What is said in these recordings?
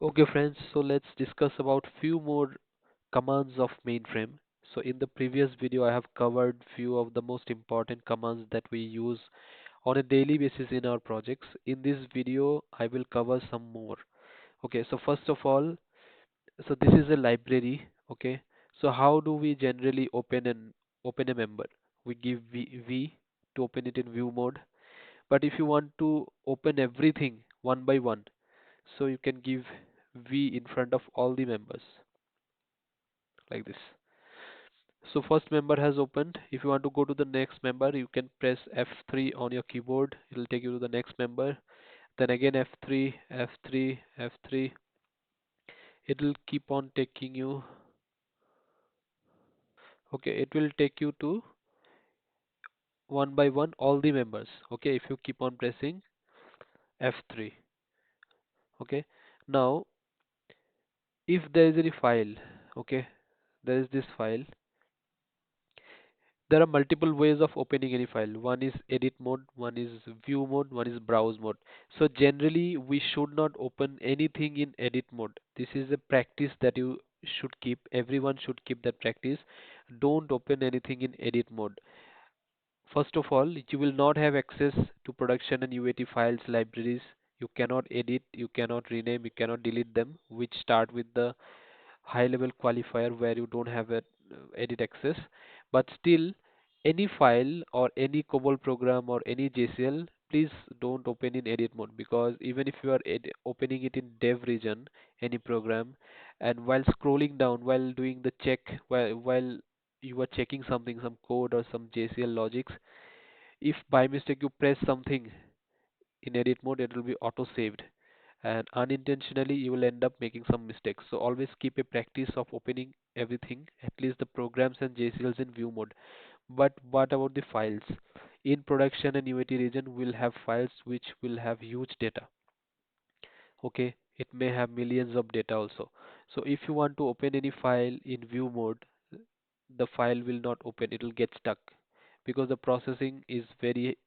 Okay friends, so let's discuss about few more commands of mainframe. So in the previous video I have covered few of the most important commands that we use on a daily basis in our projects. In this video I will cover some more. Okay, so first of all, so this is a library. Okay, so how do we generally open a member? We give v to open it in view mode. But if you want to open everything one by one, so you can give v in front of all the members like this. So first member has opened. If you want to go to the next member, you can press F3 on your keyboard. It will take you to the next member. Then again F3, F3, F3. It will keep on taking you. Okay, it will take you to one by one all the members. Okay, if you keep on pressing F3. Okay, now if there is any file, okay, there is this file. There are multiple ways of opening any file. One is edit mode, one is view mode, one is browse mode. So generally we should not open anything in edit mode. This is a practice that you should keep. Everyone should keep that practice. Don't open anything in edit mode. First of all, you will not have access to production and UAT files libraries. You cannot edit, you cannot rename, you cannot delete them, which start with the high level qualifier where you don't have a edit access. But still, any file or any COBOL program or any JCL, please don't open in edit mode, because even if you are opening it in dev region, any program, and while scrolling down, while doing the check, while you are checking something, some code or some JCL logics, if by mistake you press something in edit mode, it will be auto saved, and unintentionally you will end up making some mistakes. So always keep a practice of opening everything, at least the programs and JCLs in view mode. But what about the files? In production and UAT region, we'll have files which will have huge data. Okay, it may have millions of data also. So if you want to open any file in view mode, the file will not open, it will get stuck, because the processing is very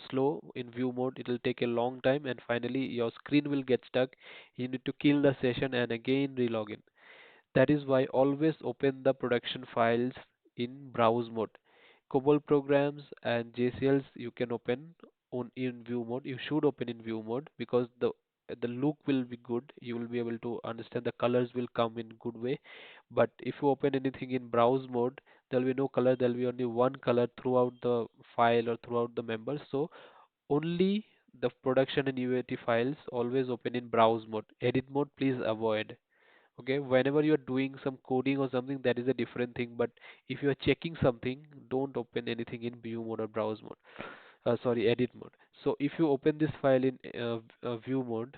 slow. In view mode it will take a long time, and finally your screen will get stuck. You need to kill the session and again relog in. That is why always open the production files in browse mode. COBOL programs and JCLs you can open on in view mode. You should open in view mode because the look will be good. You will be able to understand, the colors will come in good way. But if you open anything in browse mode, there will be no color. There will be only one color throughout the file or throughout the members. So only the production and UAT files always open in browse mode. Edit mode please avoid. Okay, whenever you are doing some coding or something, that is a different thing. But if you are checking something, don't open anything in view mode or browse mode. Sorry, edit mode. So if you open this file in view mode,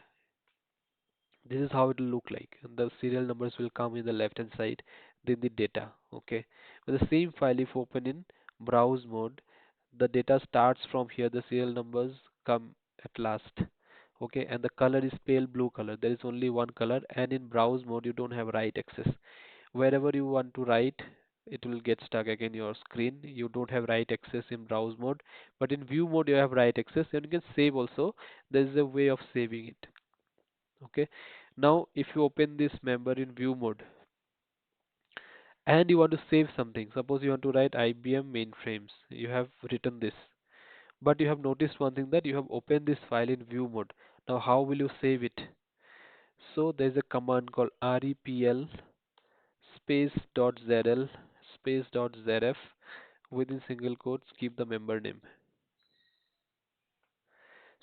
this is how it will look like, and the serial numbers will come in the left hand side, then the data. Okay, with the same file, if open in browse mode, the data starts from here, the serial numbers come at last. Okay, and the color is pale blue color. There is only one color, and in browse mode you don't have write access. Wherever you want to write, it will get stuck again your screen. You don't have write access in browse mode, but in view mode you have write access, and you can save also. There is a way of saving it. Okay, now if you open this member in view mode and you want to save something, suppose you want to write IBM mainframes, you have written this, but you have noticed one thing, that you have opened this file in view mode. Now how will you save it? So there is a command called repl space dot zl space dot zrf, within single quotes keep the member name.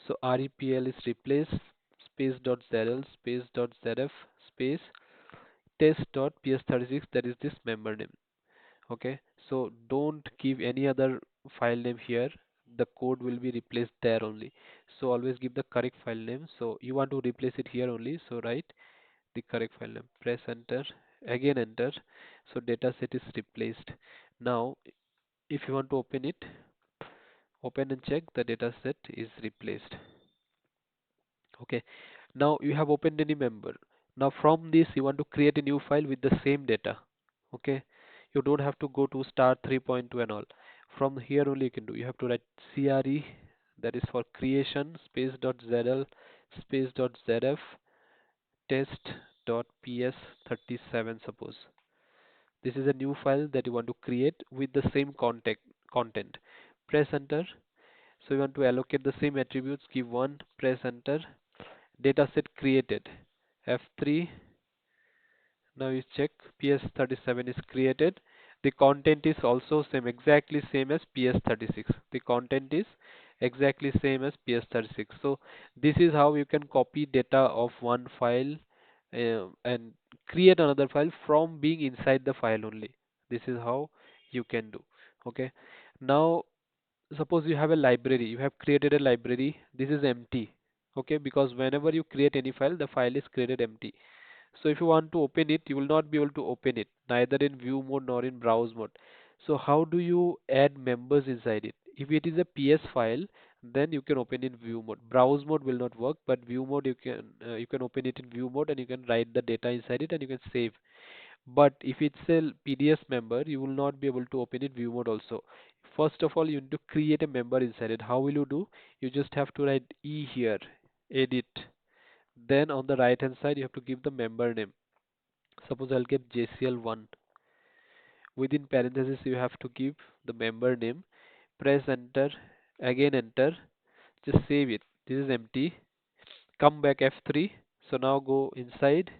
So repl is replace space dot zl space dot zrf space test.ps36, that is this member name. Okay, so don't give any other file name here, the code will be replaced there only. So always give the correct file name. So you want to replace it here only, so write the correct file name, press enter, again enter. So data set is replaced. Now if you want to open it, open and check, the data set is replaced. Okay, now you have opened any member. Now from this you want to create a new file with the same data. Okay, you don't have to go to star 3.2 and all. From here only you can do. You have to write CRE, that is for creation space dot zl space dot zrf test.ps37, suppose. This is a new file that you want to create with the same content. Press enter. So you want to allocate the same attributes, give 1, press enter. Dataset created. F3. Now you check PS37 is created. The content is also same, exactly same as PS36. The content is exactly same as PS36. So this is how you can copy data of one file and create another file from being inside the file only. This is how you can do. Okay. Now suppose you have a library. You have created a library. This is empty. Okay, because whenever you create any file, the file is created empty. So if you want to open it, you will not be able to open it, neither in view mode nor in browse mode. So how do you add members inside it? If it is a PS file, then you can open in view mode. Browse mode will not work, but view mode you can open it in view mode and you can write the data inside it and you can save. But if it's a PDS member, you will not be able to open it view mode also. First of all, you need to create a member inside it. How will you do? You just have to write E here, edit. Then on the right hand side, you have to give the member name. Suppose I'll give JCL1. Within parentheses, you have to give the member name. Press enter, again enter. Just save it. This is empty. Come back F3. So now go inside.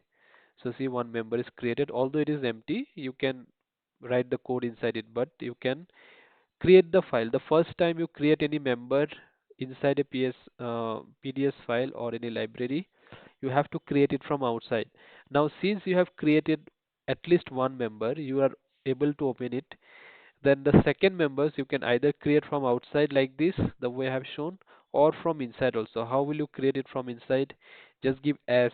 So see, one member is created. Although it is empty, you can write the code inside it, but you can create the file. The first time you create any member inside a PDS file or any library, you have to create it from outside. Now since you have created at least one member, you are able to open it. Then the second members you can either create from outside like this, the way I have shown, or from inside also. How will you create it from inside? Just give S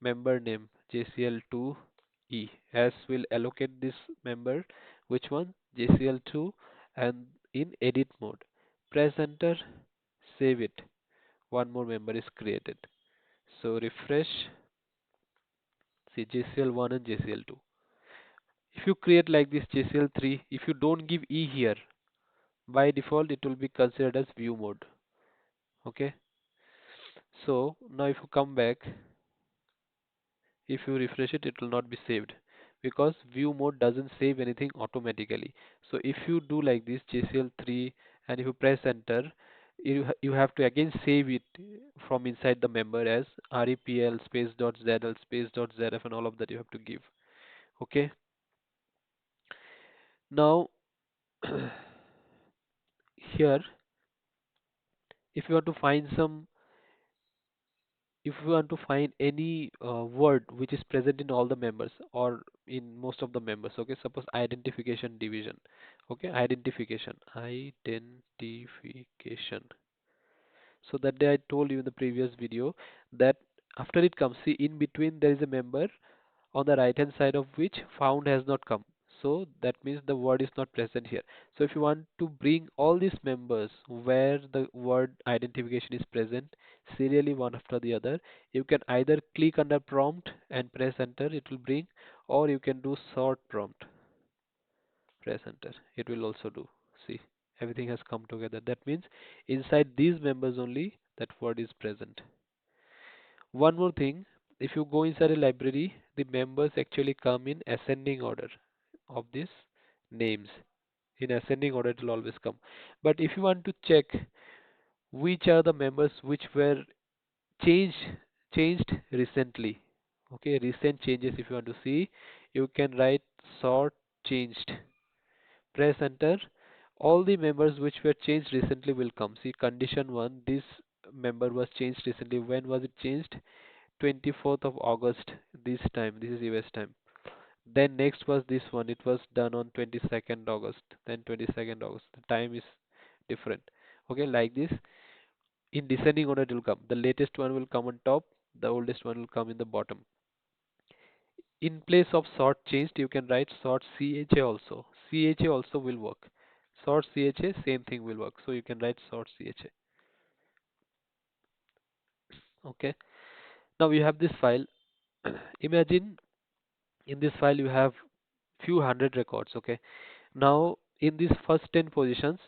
member name JCL2E. S will allocate this member. Which one? JCL2, and in edit mode. Press enter, save it. One more member is created. So refresh, see JCL1 and JCL2. If you create like this JCL3, if you don't give E here, by default it will be considered as view mode. Okay. So now if you come back, if you refresh it, it will not be saved because view mode doesn't save anything automatically. So if you do like this JCL3 and if you press enter, you have to again save it from inside the member as repl space dot zl space dot zrf and all of that you have to give. Okay. Now here, if you want to find some if you want to find any word which is present in all the members or in most of the members, okay, suppose identification division, okay, identification. So that day I told you in the previous video that after it comes, see, in between there is a member on the right hand side of which found has not come. So that means the word is not present here. So if you want to bring all these members where the word identification is present serially one after the other, you can either click under prompt and press enter, it will bring, or you can do sort prompt, press enter, it will also do. See, everything has come together. That means inside these members only that word is present. One more thing, if you go inside a library, the members actually come in ascending order of these names. In ascending order, it will always come. But if you want to check which are the members which were changed changed recently, okay, recent changes, if you want to see, you can write sort changed. Press enter. All the members which were changed recently will come. See, condition one, this member was changed recently. When was it changed? 24th of August, this time, this is US time. Then next was this one, it was done on 22nd August, then 22nd August. The time is different. Okay, like this. In descending order it will come. The latest one will come on top, the oldest one will come in the bottom. In place of sort changed, you can write sort CHA also. CHA also will work. Sort CHA, same thing will work. So you can write sort CHA. Okay. Now you have this file. Imagine in this file you have few hundred records. Okay. Now in these first 10 positions,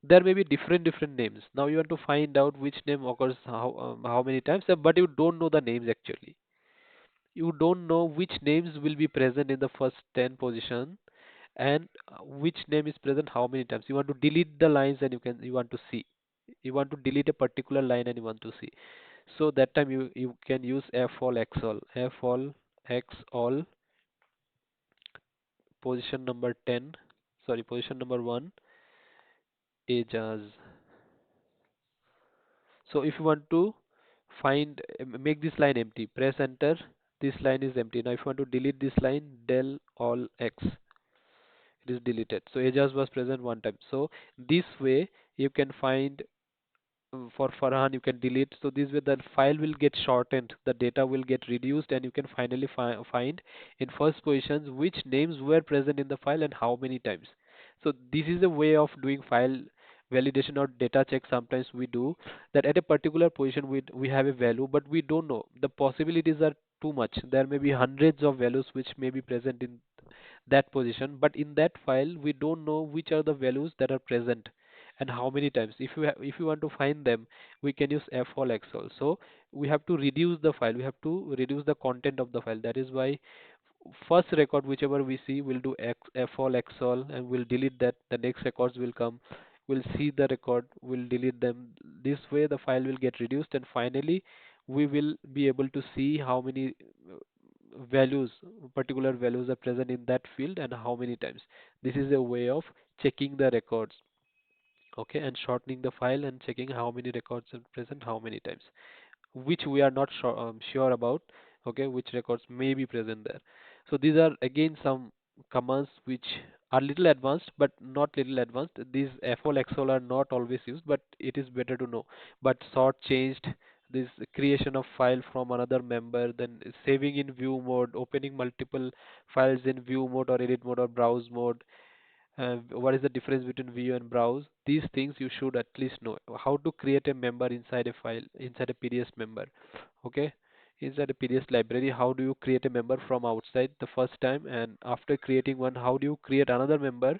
there may be different names. Now you want to find out which name occurs how many times, but you don't know the names actually. you don't know which names will be present in the first 10 position, and which name is present how many times. You want to delete the lines, and you want to see. You want to delete a particular line and you want to see. So that time you can use f all x all, f all x all, position number 10, sorry, position number 1, ages. So if you want to find, make this line empty, press enter. This line is empty. Now if you want to delete this line, del all x, it is deleted. So ages was present one time. So this way you can find, for Farhan you can delete. So this way the file will get shortened, the data will get reduced, and you can finally find in first positions which names were present in the file and how many times. So this is a way of doing file validation or data check. Sometimes we do that at a particular position we have a value, but we don't know. The possibilities are too much. There may be hundreds of values which may be present in that position, but in that file we don't know which are the values that are present and how many times. If you want to find them, we can use f all x all. So we have to reduce the file, we have to reduce the content of the file. That is why first record whichever we see, we'll do f all x all and we'll delete that. The next records will come, we'll see the record, we'll delete them. This way the file will get reduced, and finally we will be able to see how many values, particular values are present in that field and how many times. This is a way of checking the records, okay, and shortening the file and checking how many records are present how many times, which we are not sure about, okay, which records may be present there. So these are again some commands which are little advanced, but not little advanced. These fol xol are not always used, but it is better to know. But sort changed, this creation of file from another member, then saving in view mode, opening multiple files in view mode or edit mode or browse mode, what is the difference between view and browse. These things you should at least know. How to create a member inside a file, inside a PDS member, okay, inside a PDS library. How do you create a member from outside the first time, and after creating one, how do you create another member?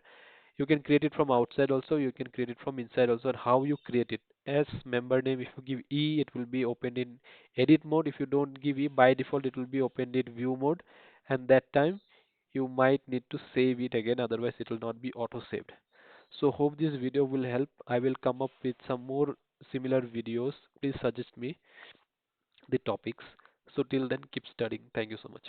You can create it from outside also, you can create it from inside also. And how you create it, as member name, if you give E, it will be opened in edit mode. If you don't give E, by default it will be opened in view mode, and that time you might need to save it again, otherwise it will not be auto saved. So hope this video will help. I will come up with some more similar videos. Please suggest me the topics. So till then, keep studying. Thank you so much.